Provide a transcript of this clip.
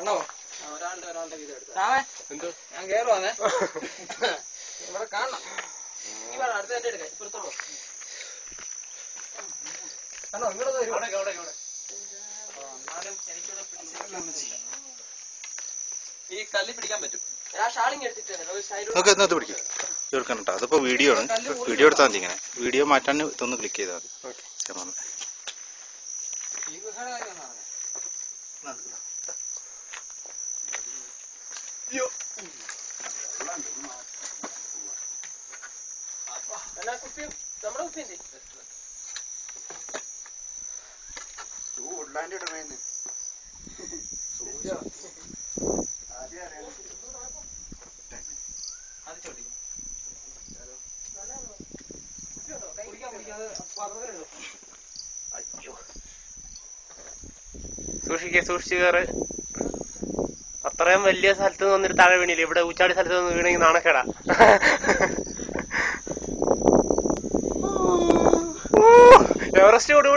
ഒരാളുടെ വീതം എടുത്തു. ഞാൻ കേറുവാന്നേ. ഇവിടെ കാണണം. ഈ വേണം അടുത്ത് തന്നെ എടുക്കാൻ. ഇപ്പുറത്തോളൂ. കണ്ടോ ഇങ്ങോട്ട് വരും. എന്നാലും എനിക്കിവിടെ പിടിച്ചിരിക്കാൻ ഈ കല്ല് പിടിക്കാൻ പറ്റും. ആ ഷാളിങ് എടുത്തിട്ട് പിടിക്കും ചേർക്കണം കേട്ടോ. അതിപ്പോ വീഡിയോ ആണ്. വീഡിയോ എടുത്താൽ മതി. ഇങ്ങനെ വീഡിയോ മാറ്റാൻ ഇതൊന്ന് ക്ലിക്ക് ചെയ്താൽ മതി. ഈ ഗുഹയുടെ കാര്യം കുപ്പിയും നമ്മുടെ കുപ്പിയുണ്ട്. വുഡ്ലാൻഡ് ഇടണേന്ന് സൂക്ഷിച്ചു കയറ്. അത്രയും വലിയ സ്ഥലത്ത് നിന്ന് വന്നിട്ട് താഴെ വീണില്ല. ഇവിടെ ഊച്ചാടി സ്ഥലത്ത് നിന്ന് വീണെങ്കിൽ നാണക്കേടാ. എവറസ്റ്റ് കൂടി